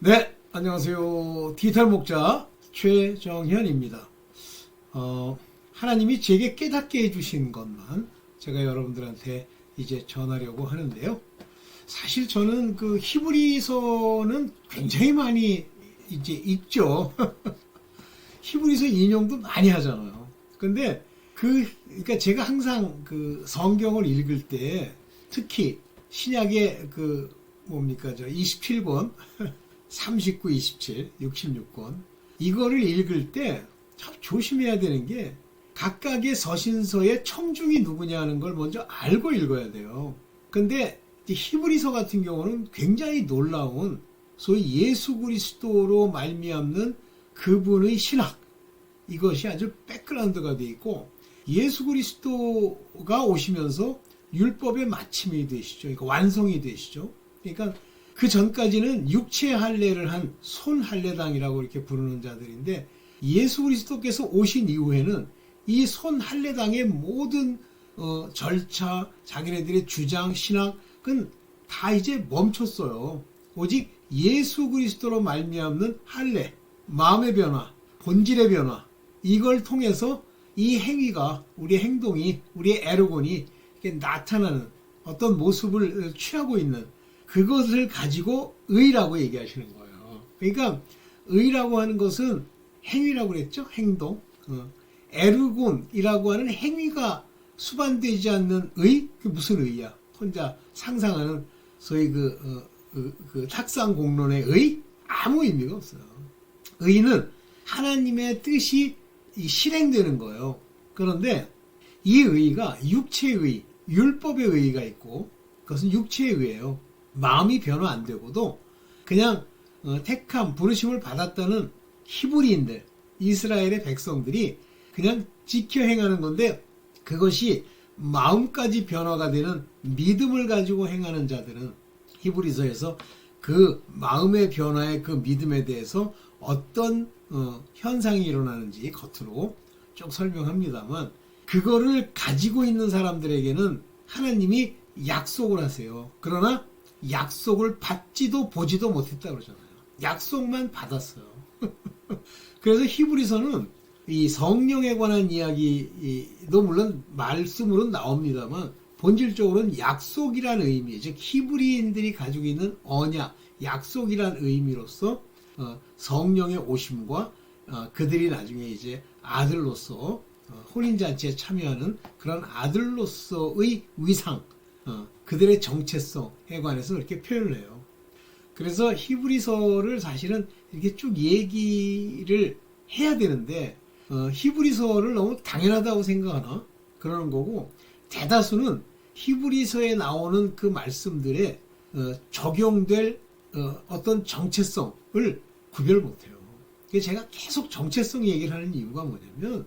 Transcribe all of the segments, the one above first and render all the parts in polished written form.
네, 안녕하세요. 디지털 목자 최정현입니다. 하나님이 제게 깨닫게 해주신 것만 제가 여러분들한테 이제 전하려고 하는데요. 사실 저는 그 히브리서는 굉장히 많이 이제 읽죠. 히브리서 인용도 많이 하잖아요. 근데 그러니까 제가 항상 그 성경을 읽을 때 특히 신약의 그 뭡니까, 27권, 39, 27, 66권. 이거를 읽을 때 참 조심해야 되는 게 각각의 서신서의 청중이 누구냐는 걸 먼저 알고 읽어야 돼요. 근데 히브리서 같은 경우는 굉장히 놀라운 소위 예수 그리스도로 말미암는 그분의 신학. 이것이 아주 백그라운드가 되어 있고 예수 그리스도가 오시면서 율법의 마침이 되시죠. 그러니까 완성이 되시죠. 그러니까 그 전까지는 육체 할례를 한 손 할례당이라고 이렇게 부르는 자들인데 예수 그리스도께서 오신 이후에는 이 손 할례당의 모든 절차, 자기네들의 주장, 신학은 다 이제 멈췄어요. 오직 예수 그리스도로 말미암는 할례, 마음의 변화, 본질의 변화, 이걸 통해서 이 행위가, 우리의 행동이, 우리의 에르곤이 나타나는 어떤 모습을 취하고 있는 그것을 가지고 의라고 얘기하시는 거예요. 그러니까 의라고 하는 것은 행위라고 그랬죠. 행동. 에르곤이라고 하는 행위가 수반되지 않는 의? 그게 무슨 의야? 혼자 상상하는 소위 그 탁상공론의 의? 아무 의미가 없어요. 의는 하나님의 뜻이 실행되는 거예요. 그런데 이 의가 육체의 의, 율법의 의가 있고 그것은 육체의 의예요. 마음이 변화 안 되고도 그냥 택함, 부르심을 받았다는 히브리인들, 이스라엘의 백성들이 그냥 지켜 행하는 건데 그것이 마음까지 변화가 되는 믿음을 가지고 행하는 자들은 히브리서에서 그 마음의 변화의 그 믿음에 대해서 어떤 현상이 일어나는지 겉으로 쭉 설명합니다만 그거를 가지고 있는 사람들에게는 하나님이 약속을 하세요. 그러나 약속을 받지도 보지도 못했다 그러잖아요. 약속만 받았어요. 그래서 히브리서는 이 성령에 관한 이야기도 물론 말씀으로는 나옵니다만 본질적으로는 약속이라는 의미, 즉 히브리인들이 가지고 있는 언약, 약속이라는 의미로서 성령의 오심과 그들이 나중에 이제 아들로서 혼인잔치에 참여하는 그런 아들로서의 위상, 그들의 정체성에 관해서 그렇게 표현을 해요. 그래서 히브리서를 사실은 이렇게 쭉 얘기를 해야 되는데 히브리서를 너무 당연하다고 생각하나 그러는 거고 대다수는 히브리서에 나오는 그 말씀들에 적용될 어떤 정체성을 구별 못해요. 그래서 제가 계속 정체성 얘기를 하는 이유가 뭐냐면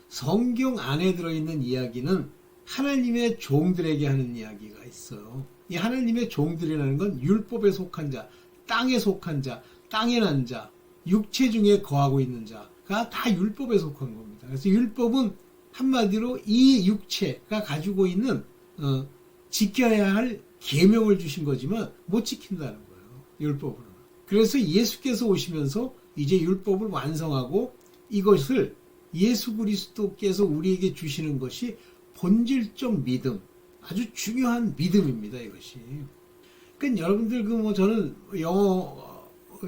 성경 안에 들어있는 이야기는 하나님의 종들에게 하는 이야기가 있어요. 이 하나님의 종들이라는 건 율법에 속한 자, 땅에 속한 자, 땅에 난 자, 육체 중에 거하고 있는 자가 다 율법에 속한 겁니다. 그래서 율법은 한마디로 이 육체가 가지고 있는 지켜야 할 계명을 주신 거지만 못 지킨다는 거예요. 율법으로는. 그래서 예수께서 오시면서 이제 율법을 완성하고 이것을 예수 그리스도께서 우리에게 주시는 것이 본질적 믿음, 아주 중요한 믿음입니다, 이것이. 그러니까 여러분들 저는 영어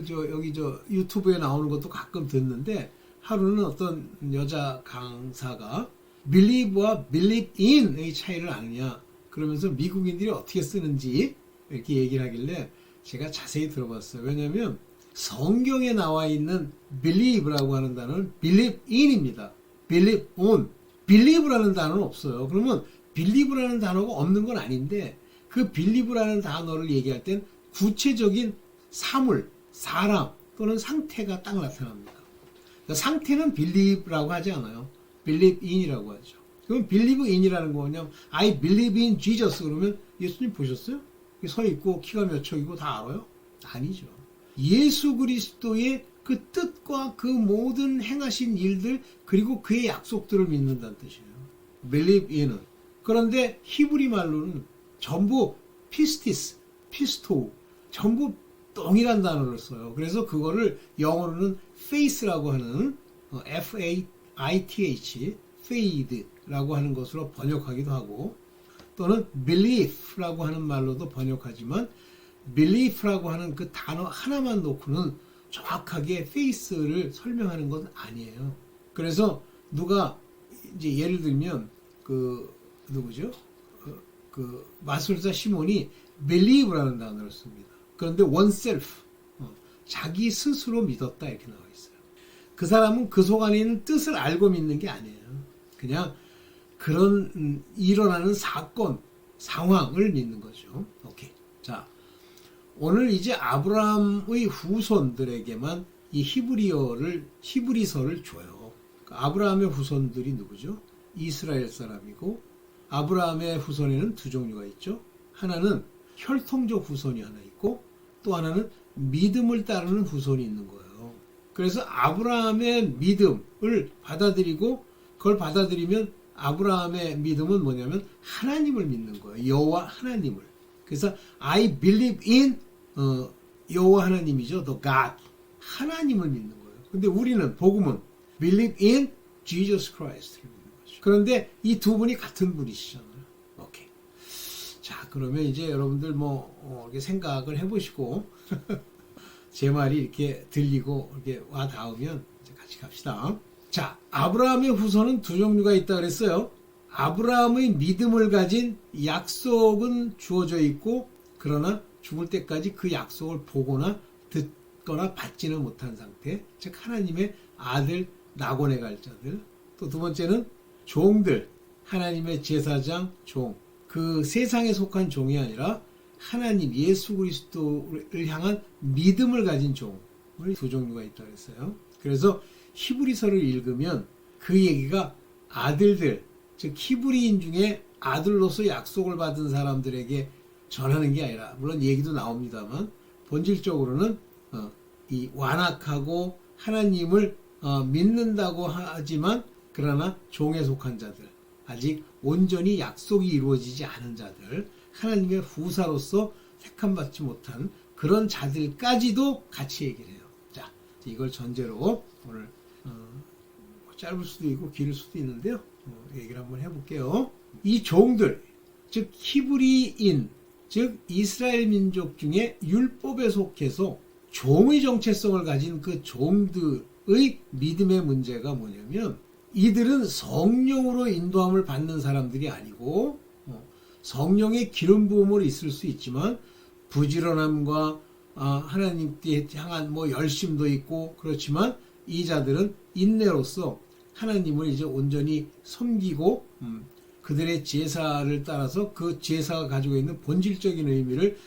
여기 유튜브에 나오는 것도 가끔 듣는데 하루는 어떤 여자 강사가 believe와 believe in의 차이를 아느냐 그러면서 미국인들이 어떻게 쓰는지 이렇게 얘기를 하길래 제가 자세히 들어봤어요. 왜냐하면 성경에 나와 있는 believe라고 하는 단어는 believe in입니다. believe on. believe라는 단어는 없어요. 그러면 believe라는 단어가 없는 건 아닌데 그 believe라는 단어를 얘기할 땐 구체적인 사물, 사람 또는 상태가 딱 나타납니다. 그러니까 상태는 believe라고 하지 않아요. believe in이라고 하죠. 그럼 believe in이라는 거냐? I believe in Jesus 그러면 예수님 보셨어요? 서 있고 키가 몇 척이고 다 알아요? 아니죠. 예수 그리스도의 그 뜻과 그 모든 행하신 일들 그리고 그의 약속들을 믿는다는 뜻이에요. believe in은. 그런데 히브리 말로는 전부 피스티스, 피스토 전부 동일한 단어를 써요. 그래서 그거를 영어로는 faith라고 하는 F-A-I-T-H, faith라고 하는 것으로 번역하기도 하고 또는 belief라고 하는 말로도 번역하지만 belief라고 하는 그 단어 하나만 놓고는 정확하게 faith를 설명하는 건 아니에요. 그래서 누가 이제 예를 들면 그 누구죠? 그 마술사 시몬이 believe라는 단어를 씁니다. 그런데 oneself, 자기 스스로 믿었다 이렇게 나와 있어요. 그 사람은 그 속 안에 있는 뜻을 알고 믿는 게 아니에요. 그냥 그런 일어나는 사건, 상황을 믿는 거죠. 오케이. 자, 오늘 이제 아브라함의 후손들에게만 이 히브리서를 줘요. 아브라함의 후손들이 누구죠? 이스라엘 사람이고 아브라함의 후손에는 두 종류가 있죠. 하나는 혈통적 후손이 하나 있고 또 하나는 믿음을 따르는 후손이 있는 거예요. 그래서 아브라함의 믿음을 받아들이고 그걸 받아들이면 아브라함의 믿음은 뭐냐면 하나님을 믿는 거예요. 여호와 하나님을. 그래서 I believe in 여호와 하나님이죠. The God. 하나님을 믿는 거예요. 근데 우리는 복음은 believe in Jesus Christ를 믿는 거죠. 그런데 이 두 분이 같은 분이시잖아요. 오케이. 자, 그러면 이제 여러분들 이렇게 생각을 해보시고 제 말이 이렇게 들리고 이렇게 와 닿으면 이제 같이 갑시다. 자, 아브라함의 후손은 두 종류가 있다 그랬어요. 아브라함의 믿음을 가진 약속은 주어져 있고 그러나 죽을 때까지 그 약속을 보거나 듣거나 받지는 못한 상태. 즉 하나님의 아들 낙원에 갈 자들. 또 두 번째는 종들. 하나님의 제사장 종. 그 세상에 속한 종이 아니라 하나님 예수 그리스도를 향한 믿음을 가진 종을 두 종류가 있다고 했어요. 그래서 히브리서를 읽으면 그 얘기가 아들들, 즉 히브리인 중에 아들로서 약속을 받은 사람들에게 전하는 게 아니라 물론 얘기도 나옵니다만 본질적으로는 이 완악하고 하나님을 믿는다고 하지만 그러나 종에 속한 자들, 아직 온전히 약속이 이루어지지 않은 자들, 하나님의 후사로서 택함받지 못한 그런 자들까지도 같이 얘기를 해요. 자, 이걸 전제로 오늘 짧을 수도 있고 길 수도 있는데요. 얘기를 한번 해볼게요. 이 종들, 즉 히브리인, 즉 이스라엘 민족 중에 율법에 속해서 종의 정체성을 가진 그 종들의 믿음의 문제가 뭐냐면 이들은 성령으로 인도함을 받는 사람들이 아니고 성령의 기름 부음으로 있을 수 있지만 부지런함과 하나님께 향한 열심도 있고 그렇지만 이 자들은 인내로서 하나님을 이제 온전히 섬기고 그들의 제사를 따라서 그 제사가 가지고 있는 본질적인 의미를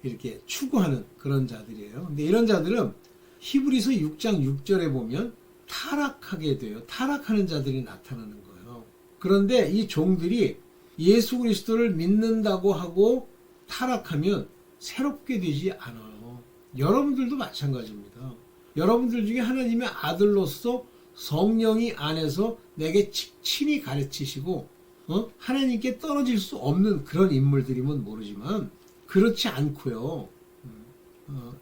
이렇게 추구하는 그런 자들이에요. 근데 이런 자들은 히브리서 6장 6절에 보면 타락하게 돼요. 타락하는 자들이 나타나는 거예요. 그런데 이 종들이 예수 그리스도를 믿는다고 하고 타락하면 새롭게 되지 않아요. 여러분들도 마찬가지입니다. 여러분들 중에 하나님의 아들로서 성령이 안에서 내게 친히 가르치시고 하나님께 떨어질 수 없는 그런 인물들이면 모르지만 그렇지 않고요.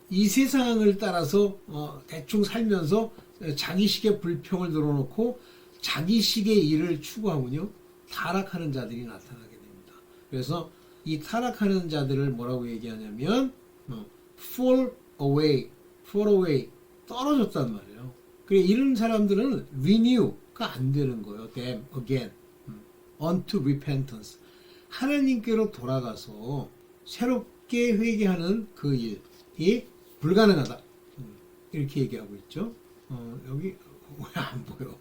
이 세상을 따라서 대충 살면서 자기식의 불평을 늘어놓고 자기식의 일을 추구하면요 타락하는 자들이 나타나게 됩니다. 그래서 이 타락하는 자들을 뭐라고 얘기하냐면 fall away 떨어졌단 말이에요. 그래 이런 사람들은 renew가 안 되는 거예요. them again unto repentance 하나님께로 돌아가서 새롭게 회개하는 그 일이 불가능하다. 이렇게 얘기하고 있죠. 여기 왜 안 보여?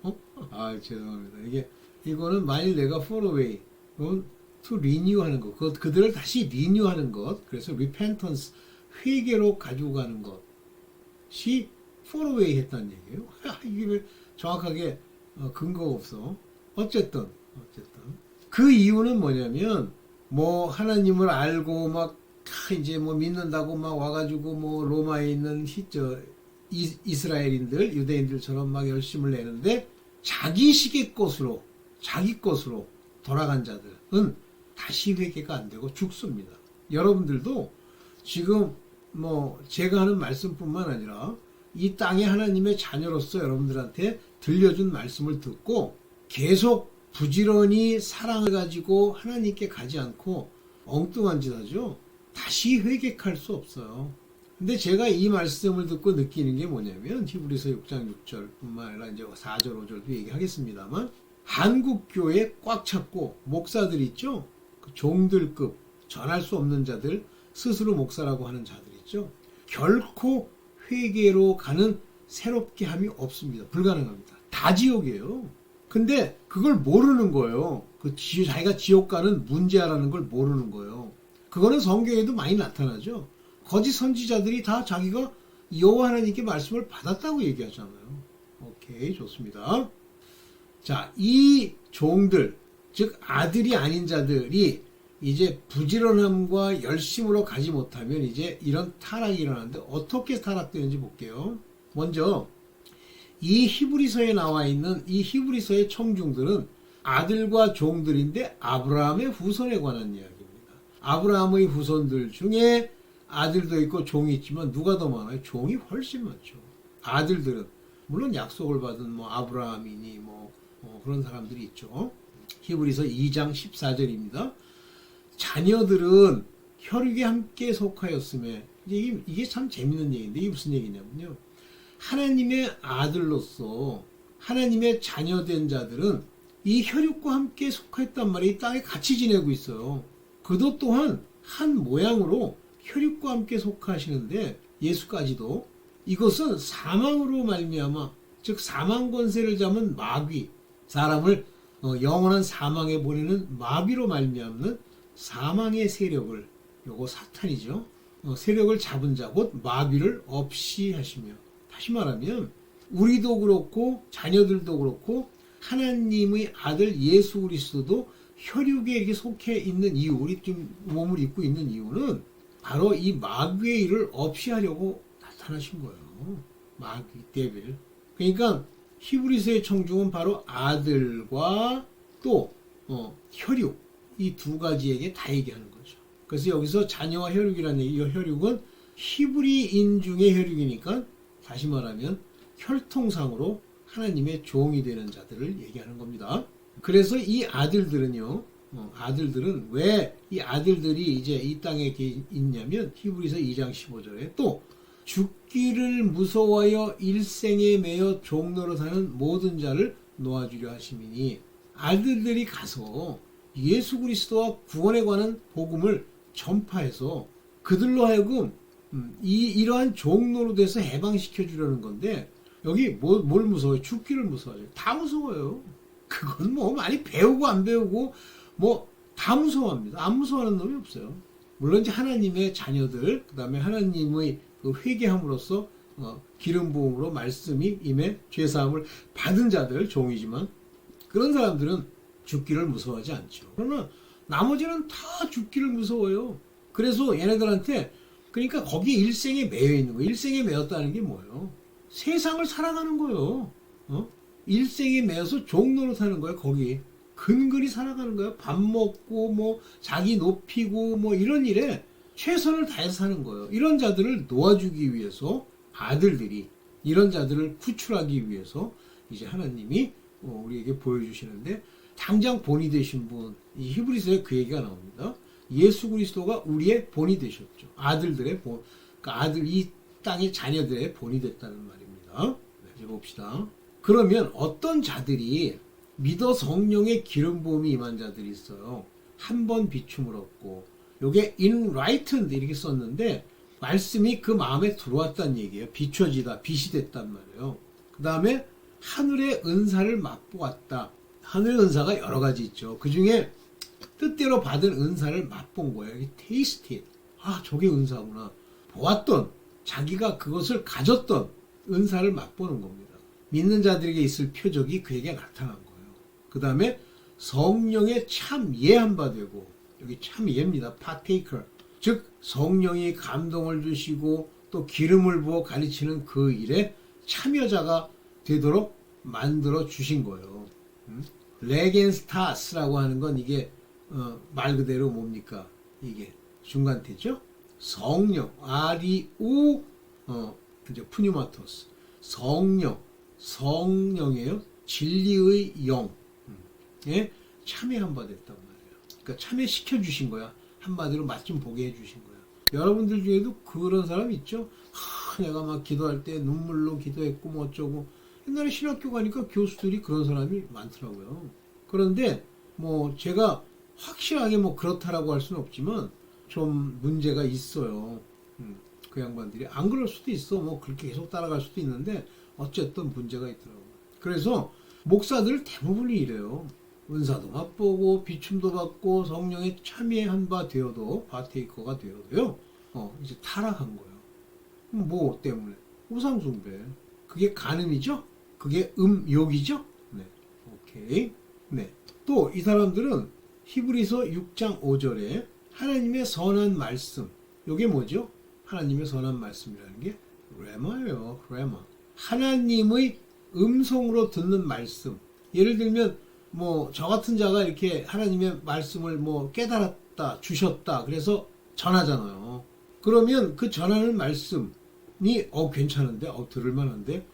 아 죄송합니다. 이거는 만일 내가 fall away 그건 to renew 하는 것, 그들을 다시 renew 하는 것, 그래서 repentance 회개로 가지고 가는 것이 fall away 했다는 얘기예요. 이게 왜 정확하게 근거가 없어. 어쨌든 그 이유는 뭐냐면 하나님을 알고 막 이제 믿는다고 막 와가지고 로마에 있는 이스라엘인들 유대인들처럼 막 열심을 내는데 자기 것으로 돌아간 자들은 다시 회개가 안 되고 죽습니다. 여러분들도 지금 뭐 제가 하는 말씀뿐만 아니라 이 땅의 하나님의 자녀로서 여러분들한테 들려준 말씀을 듣고 계속 부지런히 사랑을 가지고 하나님께 가지 않고 엉뚱한 짓 하죠. 다시 회개할 수 없어요. 근데 제가 이 말씀을 듣고 느끼는 게 뭐냐면 히브리서 6장 6절뿐만 아니라 이제 4절 5절도 얘기하겠습니다만 한국 교회 꽉 찼고 목사들 있죠. 그 종들급 전할 수 없는 자들 스스로 목사라고 하는 자들 있죠. 결코 회개로 가는 새롭게 함이 없습니다. 불가능합니다. 다 지옥이에요. 근데 그걸 모르는 거예요. 자기가 지옥 가는 문제라는 걸 모르는 거예요. 그거는 성경에도 많이 나타나죠. 거짓 선지자들이 다 자기가 여호와 하나님께 말씀을 받았다고 얘기하잖아요. 오케이, 좋습니다. 자, 이 종들, 즉 아들이 아닌 자들이 이제 부지런함과 열심으로 가지 못하면 이제 이런 타락이 일어나는데 어떻게 타락되는지 볼게요. 먼저 이 히브리서에 나와 있는 이 히브리서의 청중들은 아들과 종들인데 아브라함의 후손에 관한 이야기입니다. 아브라함의 후손들 중에 아들도 있고 종이 있지만 누가 더 많아요? 종이 훨씬 많죠. 아들들은 물론 약속을 받은 뭐 아브라함이니 그런 사람들이 있죠. 히브리서 2장 14절입니다. 자녀들은 혈육에 함께 속하였음에 이게 참 재밌는 얘기인데 이게 무슨 얘기냐면요. 하나님의 아들로서 하나님의 자녀된 자들은 이 혈육과 함께 속하였단 말이에요. 이 땅에 같이 지내고 있어요. 그도 또한 한 모양으로 혈육과 함께 속하시는데 예수까지도 이것은 사망으로 말미암아 즉 사망 권세를 잡은 마귀 사람을 영원한 사망에 보내는 마귀로 말미암는 사망의 세력을 요거 사탄이죠. 세력을 잡은 자 곧 마귀를 없이 하시며 다시 말하면 우리도 그렇고 자녀들도 그렇고 하나님의 아들 예수 그리스도도 혈육에 이렇게 속해 있는 이유 우리 지금 몸을 입고 있는 이유는 바로 이 마귀의 일을 없이 하려고 나타나신 거예요. 마귀 데빌. 그러니까 히브리서의 청중은 바로 아들과 또 혈육 이 두 가지에게 다 얘기하는 거죠. 그래서 여기서 자녀와 혈육이라는 얘기, 이 혈육은 히브리인 중의 혈육이니까 다시 말하면 혈통상으로 하나님의 종이 되는 자들을 얘기하는 겁니다. 그래서 이 아들들은요, 아들들은 왜 이 아들들이 이제 이 땅에 있냐면 히브리서 2장 15절에 또 죽기를 무서워하여 일생에 매여 종로로 사는 모든 자를 놓아주려 하심이니 아들들이 가서 예수 그리스도와 구원에 관한 복음을 전파해서 그들로 하여금 이러한 종로로 돼서 해방시켜 주려는 건데 여기 뭘 무서워요? 죽기를 무서워요. 다 무서워요. 그건 뭐 많이 배우고 안 배우고 뭐 다 무서워합니다. 안 무서워하는 놈이 없어요. 물론 이제 하나님의 자녀들 그다음에 하나님의 그 회개함으로써 기름 부음으로 말씀이 임해 죄사함을 받은 자들 종이지만 그런 사람들은 죽기를 무서워하지 않죠. 그러나 나머지는 다 죽기를 무서워요. 그래서 얘네들한테 그러니까 거기에 일생에 매여 있는 거예요. 일생에 매였다는 게 뭐예요? 세상을 살아가는 거예요. 일생에 매여서 종로로 사는 거예요. 거기 근근히 살아가는 거예요. 밥 먹고 뭐 자기 높이고 뭐 이런 일에 최선을 다해서 사는 거예요. 이런 자들을 놓아주기 위해서 아들들이 이런 자들을 구출하기 위해서 이제 하나님이 우리에게 보여주시는데 당장 본이 되신 분, 이 히브리서에 그 얘기가 나옵니다. 예수 그리스도가 우리의 본이 되셨죠. 아들들의 본, 그러니까 이 땅의 자녀들의 본이 됐다는 말입니다. 이제 봅시다. 그러면 어떤 자들이 믿어 성령의 기름 부음이 임한 자들이 있어요. 한 번 비춤을 얻고 요게 enlightened 이렇게 썼는데 말씀이 그 마음에 들어왔다는 얘기예요. 비춰지다, 빛이 됐단 말이에요. 그 다음에 하늘의 은사를 맛보았다. 하늘의 은사가 여러 가지 있죠. 그 중에 뜻대로 받은 은사를 맛본 거예요. tasted. 아, 저게 은사구나. 보았던, 자기가 그것을 가졌던 은사를 맛보는 겁니다. 믿는 자들에게 있을 표적이 그에게 나타난 거예요. 그 다음에 성령의 참 예한 바 되고, 여기 참 예입니다. partaker. 즉, 성령이 감동을 주시고 또 기름을 부어 가르치는 그 일에 참여자가 되도록 만들어 주신 거예요. 레겐스타스라고 하는 건 이게 말 그대로 뭡니까? 이게 중간태죠? 성령, 아리우, 이제 푸뉴마토스, 성령이에요. 진리의 영, 예, 참여한 바 됐단 말이에요. 그러니까 참여시켜 주신 거야. 한마디로 맛 좀 보게 해 주신 거야. 여러분들 중에도 그런 사람 있죠? 내가 막 기도할 때 눈물로 기도했고 뭐 어쩌고. 옛날에 신학교 가니까 교수들이 그런 사람이 많더라고요. 그런데 뭐 제가 확실하게 뭐 그렇다라고 할 수는 없지만 좀 문제가 있어요. 그 양반들이 안 그럴 수도 있어. 뭐 그렇게 계속 따라갈 수도 있는데 어쨌든 문제가 있더라고요. 그래서 목사들 대부분이 이래요. 은사도 맛보고 비춤도 받고 성령에 참여한 바 되어도 파테이커가 되어도요. 이제 타락한 거예요. 뭐 때문에? 우상숭배. 그게 간음이죠? 그게 욕이죠? 네. 오케이. 네. 또 이 사람들은 히브리서 6장 5절에 하나님의 선한 말씀. 요게 뭐죠? 하나님의 선한 말씀이라는 게 레마예요. 레마. 하나님의 음성으로 듣는 말씀. 예를 들면 뭐 저 같은 자가 이렇게 하나님의 말씀을 뭐 깨달았다, 주셨다. 그래서 전하잖아요. 그러면 그 전하는 말씀이 괜찮은데, 들을만한데,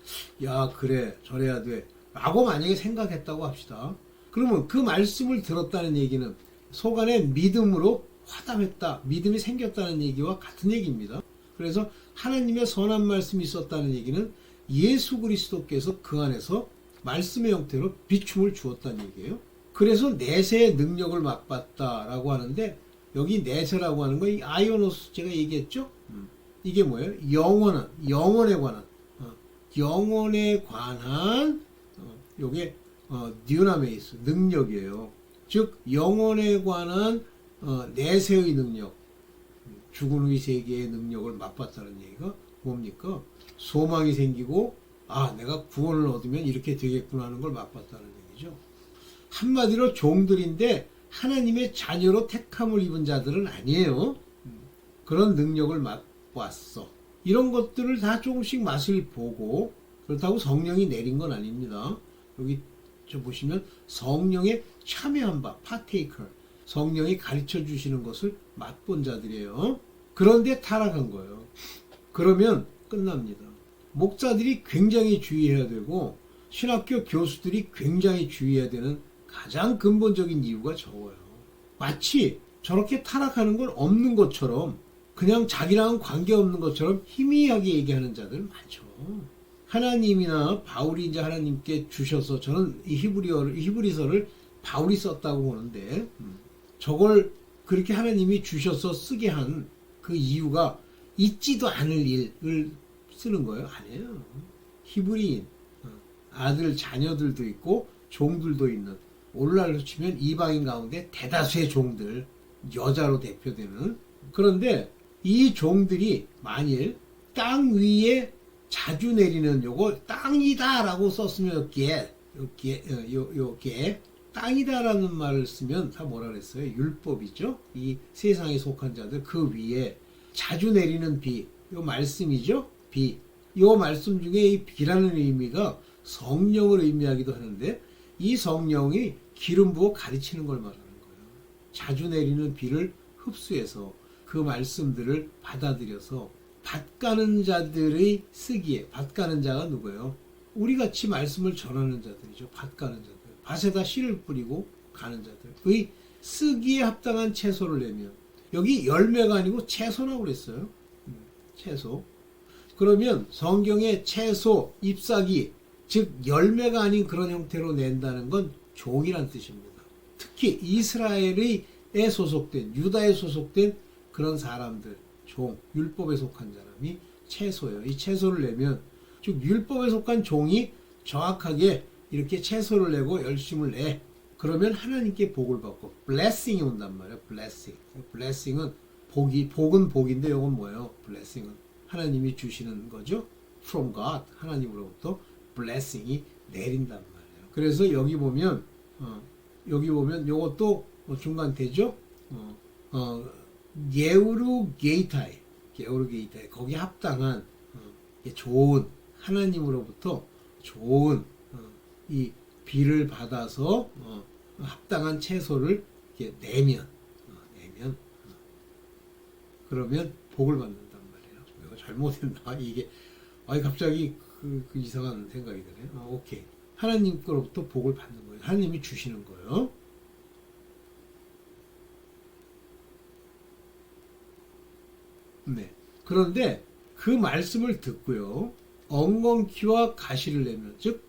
야 그래 저래야 돼 라고 만약에 생각했다고 합시다. 그러면 그 말씀을 들었다는 얘기는 속 안에 믿음으로 화답했다, 믿음이 생겼다는 얘기와 같은 얘기입니다. 그래서 하나님의 선한 말씀이 있었다는 얘기는 예수 그리스도께서 그 안에서 말씀의 형태로 비춤을 주었다는 얘기예요. 그래서 내세의 능력을 맛봤다라고 하는데, 여기 내세라고 하는 거, 이 아이오노스 제가 얘기했죠? 이게 뭐예요? 영혼에 관한 요게 듀나메이스, 능력이에요. 즉 영혼에 관한 내세의 능력, 죽은 후의 세계의 능력을 맛봤다는 얘기가 뭡니까? 소망이 생기고 내가 구원을 얻으면 이렇게 되겠구나 하는 걸 맛봤다는 얘기죠. 한마디로 종들인데 하나님의 자녀로 택함을 입은 자들은 아니에요. 그런 능력을 맛봤어. 이런 것들을 다 조금씩 맛을 보고, 그렇다고 성령이 내린 건 아닙니다. 여기 저 보시면 성령에 참여한 바, 파테이커, 성령이 가르쳐 주시는 것을 맛본 자들이에요. 그런데 타락한 거예요. 그러면 끝납니다. 목사들이 굉장히 주의해야 되고 신학교 교수들이 굉장히 주의해야 되는 가장 근본적인 이유가 적어요. 마치 저렇게 타락하는 건 없는 것처럼, 그냥 자기랑은 관계없는 것처럼 희미하게 얘기하는 자들 많죠. 하나님이나 바울이 이제 하나님께 주셔서, 저는 이 히브리서를 바울이 썼다고 보는데, 저걸 그렇게 하나님이 주셔서 쓰게 한 그 이유가 있지도 않을 일을 쓰는 거예요? 아니에요. 히브리인, 아들, 자녀들도 있고 종들도 있는, 오늘날로 치면 이방인 가운데 대다수의 종들, 여자로 대표되는. 그런데 이 종들이 만일 땅 위에 자주 내리는, 요거 땅이다 라고 썼으면 여기에 땅이다라는 말을 쓰면 다 뭐라 그랬어요? 율법이죠. 이 세상에 속한 자들, 그 위에 자주 내리는 비, 요 말씀이죠. 비. 요 말씀 중에 이 비라는 의미가 성령을 의미하기도 하는데, 이 성령이 기름 부어 가르치는 걸 말하는 거예요. 자주 내리는 비를 흡수해서 그 말씀들을 받아들여서 밭가는 자들의 쓰기에, 밭가는 자가 누구예요? 우리같이 말씀을 전하는 자들이죠. 밭가는 자들. 밭에다 씨를 뿌리고 가는 자들의 쓰기에 합당한 채소를 내면, 여기 열매가 아니고 채소라고 그랬어요. 채소. 그러면 성경의 채소, 잎사귀, 즉 열매가 아닌 그런 형태로 낸다는 건 종이란 뜻입니다. 특히 이스라엘에 소속된, 유다에 소속된 그런 사람들, 종, 율법에 속한 사람이 채소예요. 이 채소를 내면, 즉 율법에 속한 종이 정확하게 이렇게 채소를 내고 열심을 내. 그러면 하나님께 복을 받고 blessing이 온단 말이에요. blessing은 복은 복인데 이건 뭐예요? blessing은 하나님이 주시는 거죠. from God, 하나님으로부터 blessing이 내린단 말이에요. 그래서 여기 보면 요것도 중간 되죠. 게우르게이타이, 거기 합당한 좋은, 하나님으로부터 좋은 이 비를 받아서 합당한 채소를 이렇게 내면 그러면 복을 받는단 말이에요. 내가 잘못했나? 이게 갑자기 그 이상한 생각이 드네. 오케이. 하나님 거로부터 복을 받는 거예요. 하나님이 주시는 거예요. 네. 그런데 그 말씀을 듣고요. 엉겅퀴와 가시를 내면, 즉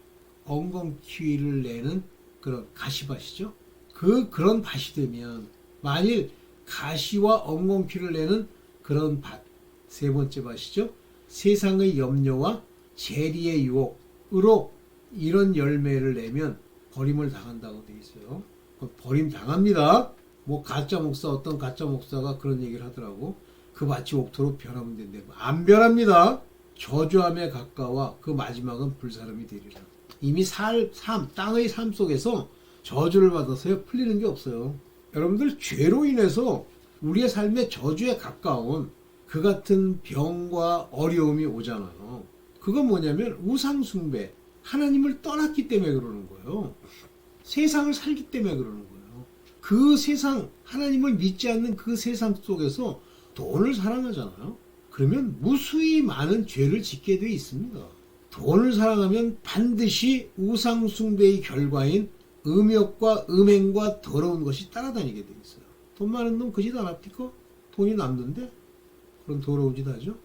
엉겅퀴를 내는 그런 가시밭이죠. 그런 밭이 되면, 만일 가시와 엉겅퀴를 내는 그런 밭, 세 번째 밭이죠. 세상의 염려와 재리의 유혹으로 이런 열매를 내면 버림을 당한다고 되어 있어요. 버림 당합니다. 뭐 어떤 가짜 목사가 그런 얘기를 하더라고. 그 밭이 옥토로 변하면 된대. 안 변합니다. 저주함에 가까워 그 마지막은 불사름이 되리라. 이미 땅의 삶 속에서 저주를 받아서요 풀리는 게 없어요. 여러분들 죄로 인해서 우리의 삶에 저주에 가까운 그 같은 병과 어려움이 오잖아요. 그건 뭐냐면 우상숭배, 하나님을 떠났기 때문에 그러는 거예요. 세상을 살기 때문에 그러는 거예요. 그 세상, 하나님을 믿지 않는 그 세상 속에서 돈을 사랑하잖아요. 그러면 무수히 많은 죄를 짓게 돼 있습니다. 돈을 사랑하면 반드시 우상숭배의 결과인 음욕과 음행과 더러운 것이 따라다니게 돼 있어요. 돈 많은 놈 그 짓 안 합니까? 돈이 남는데 그런 더러운 짓 하죠.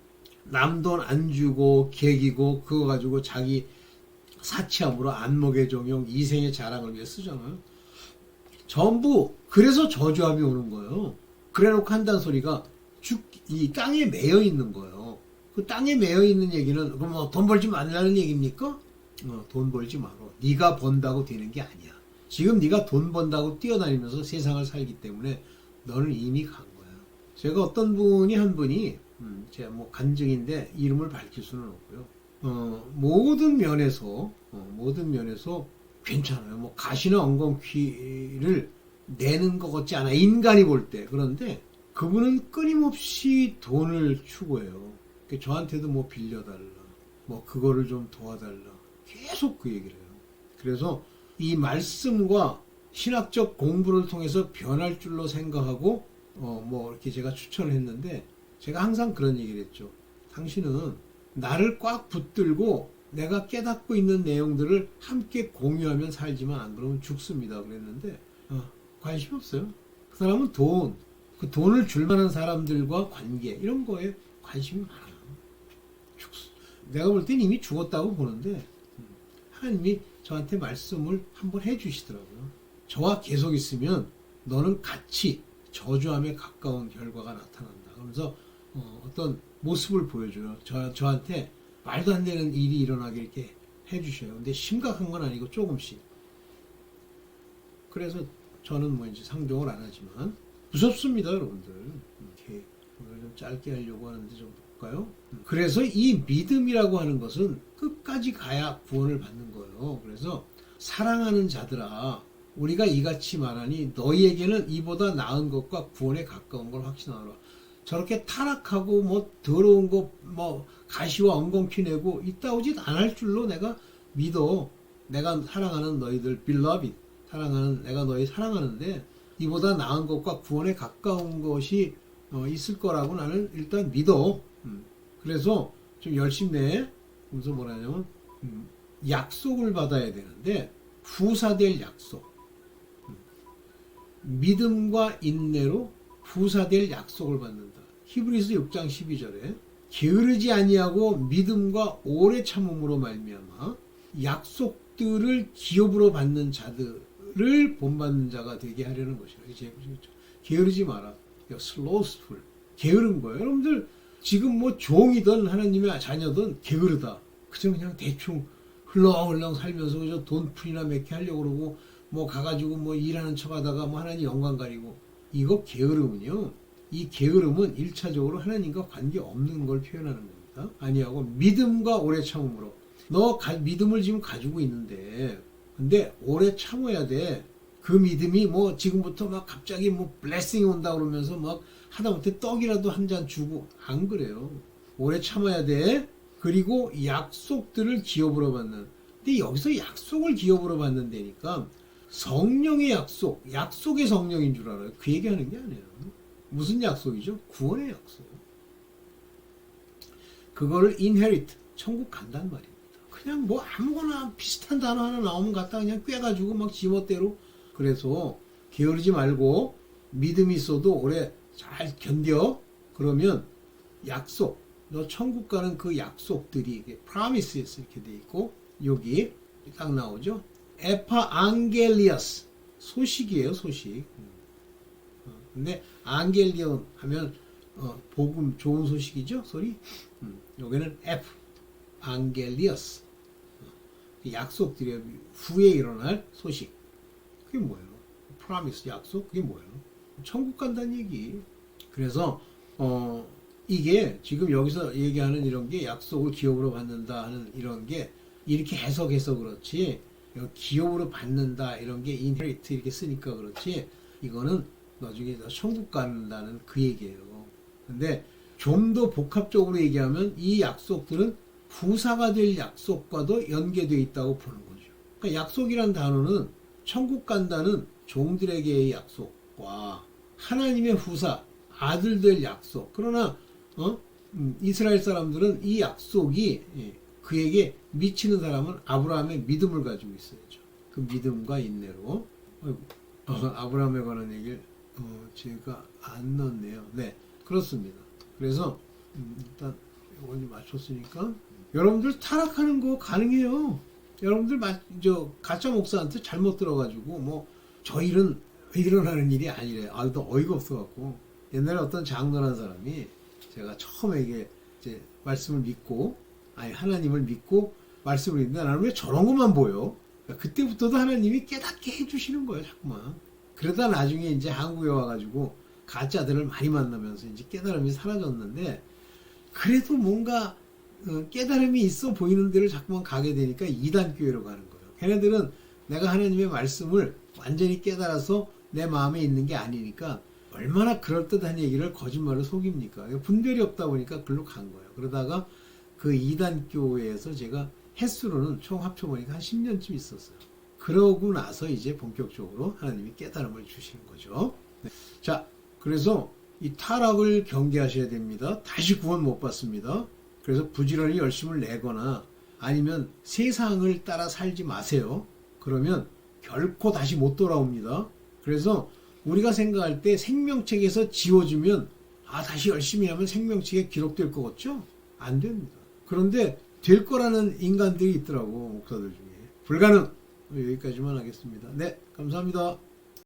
남 돈 안 주고 개기고 그거 가지고 자기 사치함으로 안목의 정용 이생의 자랑을 위해 쓰잖아요. 전부 그래서 저주함이 오는 거예요. 그래놓고 한다는 소리가 이 땅에 매여 있는 거예요. 그 땅에 매여 있는 얘기는 그럼 뭐 돈 벌지 말라는 얘기입니까? 돈 벌지 말어. 네가 번다고 되는 게 아니야. 지금 네가 돈 번다고 뛰어다니면서 세상을 살기 때문에 너는 이미 간 거야. 제가 어떤 분이 한 분이 제가 뭐 간증인데 이름을 밝힐 수는 없고요. 모든 면에서 괜찮아요. 뭐 가시나 엉겅퀴를 내는 것 같지 않아. 인간이 볼 때. 그런데 그분은 끊임없이 돈을 추구해요. 저한테도 뭐 빌려달라. 뭐 그거를 좀 도와달라. 계속 그 얘기를 해요. 그래서 이 말씀과 신학적 공부를 통해서 변할 줄로 생각하고 뭐 이렇게 제가 추천을 했는데 제가 항상 그런 얘기를 했죠. 당신은 나를 꽉 붙들고 내가 깨닫고 있는 내용들을 함께 공유하면 살지만 안 그러면 죽습니다. 그랬는데 관심 없어요. 그 사람은 그 돈을 줄 만한 사람들과 관계 이런 거에 관심이 많아요. 내가 볼 땐 이미 죽었다고 보는데 하나님이 저한테 말씀을 한번 해주시더라고요. 저와 계속 있으면 너는 같이 저주함에 가까운 결과가 나타난다. 그러면서 어떤 모습을 보여줘요. 저한테 말도 안 되는 일이 일어나게 이렇게 해주셔요. 근데 심각한 건 아니고 조금씩. 그래서 저는 뭐 이제 상종을 안 하지만 무섭습니다, 여러분들. 이렇게 오늘 좀 짧게 하려고 하는데 좀 볼까요? 그래서 이 믿음이라고 하는 것은 끝까지 가야 구원을 받는 거예요. 그래서 사랑하는 자들아, 우리가 이같이 말하니 너희에게는 이보다 나은 것과 구원에 가까운 걸 확신하노라. 저렇게 타락하고 뭐 더러운 거 뭐 가시와 엉겅퀴 내고 이따 오짓 안 할 줄로 내가 믿어. 내가 사랑하는 너희들 beloved, 내가 너희 사랑하는데 이보다 나은 것과 구원에 가까운 것이 있을 거라고 나는 일단 믿어. 그래서 좀 열심히 내. 그래서 뭐라냐면 약속을 받아야 되는데 부사될 약속. 믿음과 인내로 부사될 약속을 받는다. 히브리서 6장 12절에 게으르지 아니하고 믿음과 오래 참음으로 말미암아 약속들을 기업으로 받는 자들을 본받는 자가 되게 하려는 것이라. 게으르지 마라. 슬로우스풀. 게으른 거예요. 여러분들 지금 뭐 종이든 하나님의 자녀든 게으르다. 그냥 대충 흘렁흘렁 살면서 그저 돈풀이나 몇 개 하려고 그러고 뭐 가가지고 뭐 일하는 척 하다가 뭐 하나님 영광 가리고 이거 게으름은요. 이 게으름은 1차적으로 하나님과 관계 없는 걸 표현하는 겁니다. 아니하고 믿음과 오래 참음으로. 너 믿음을 지금 가지고 있는데 근데 오래 참아야 돼. 그 믿음이 뭐 지금부터 막 갑자기 뭐 블레싱이 온다 그러면서 막 하다못해 떡이라도 한 잔 주고 안 그래요. 오래 참아야 돼. 그리고 약속들을 기업으로 받는. 근데 여기서 약속을 기업으로 받는 데니까 성령의 약속, 약속의 성령인 줄 알아요. 그 얘기하는 게 아니에요. 무슨 약속이죠? 구원의 약속. 그거를 inherit, 천국 간단 말입니다. 그냥 뭐 아무거나 비슷한 단어 하나 나오면 갖다 그냥 꿰가지고 막 지멋대로. 그래서 게으르지 말고 믿음이 있어도 오래 잘 견뎌. 그러면 약속, 너 천국 가는 그 약속들이 promises 이렇게 돼 있고, 여기 딱 나오죠. 에파앙겔리어스, 소식이에요, 소식. 근데 앙겔리온 하면 복음, 좋은 소식이죠, 소리. 여기는 F, 앙겔리어스, 약속들이 후에 일어날 소식. 그게 뭐예요? promise, 약속. 그게 뭐예요? 천국 간다는 얘기. 그래서 이게 지금 여기서 얘기하는 이런 게 약속을 기업으로 받는다 하는 이런 게 이렇게 해석해서 그렇지, 기업으로 받는다 이런 게 inherit 이렇게 쓰니까 그렇지, 이거는 나중에 천국 간다는 그 얘기예요. 근데 좀 더 복합적으로 얘기하면 이 약속들은 후사가 될 약속과도 연계되어 있다고 보는 거죠. 그러니까 약속이란 단어는 천국 간다는 종들에게의 약속과 하나님의 후사, 아들 될 약속. 그러나 이스라엘 사람들은 이 약속이 그에게 미치는 사람은 아브라함의 믿음을 가지고 있어야죠. 그 믿음과 인내로. 아브라함에 관한 얘기를 제가 안 넣었네요. 네, 그렇습니다. 그래서 일단 이걸 맞췄으니까 여러분들 타락하는 거 가능해요. 여러분들 가짜 목사한테 잘못 들어가지고 뭐 저 일은 일어나는 일이 아니래. 또 어이가 없어갖고 옛날에 어떤 장로라는 사람이 제가 처음에 이게 이제 말씀을 믿고 하나님을 믿고 말씀을 읽는데 나는 왜 저런 것만 보여? 그러니까 그때부터도 하나님이 깨닫게 해주시는 거예요, 자꾸만. 그러다 나중에 이제 한국에 와가지고 가짜들을 많이 만나면서 이제 깨달음이 사라졌는데, 그래도 뭔가 깨달음이 있어 보이는 데를 자꾸만 가게 되니까 이단교회로 가는 거예요. 걔네들은 내가 하나님의 말씀을 완전히 깨달아서 내 마음에 있는 게 아니니까 얼마나 그럴듯한 얘기를 거짓말로 속입니까? 분별이 없다 보니까 글로 간 거예요. 그러다가 그 이단교회에서 제가 횟수로는 총 합쳐보니까 한 10년쯤 있었어요. 그러고 나서 이제 본격적으로 하나님이 깨달음을 주시는 거죠. 네. 자, 그래서 이 타락을 경계하셔야 됩니다. 다시 구원 못 받습니다. 그래서 부지런히 열심을 내거나 아니면 세상을 따라 살지 마세요. 그러면 결코 다시 못 돌아옵니다. 그래서 우리가 생각할 때 생명책에서 지워주면 다시 열심히 하면 생명책에 기록될 것 같죠? 안 됩니다. 그런데 될 거라는 인간들이 있더라고, 목사들 중에. 불가능. 여기까지만 하겠습니다. 네, 감사합니다.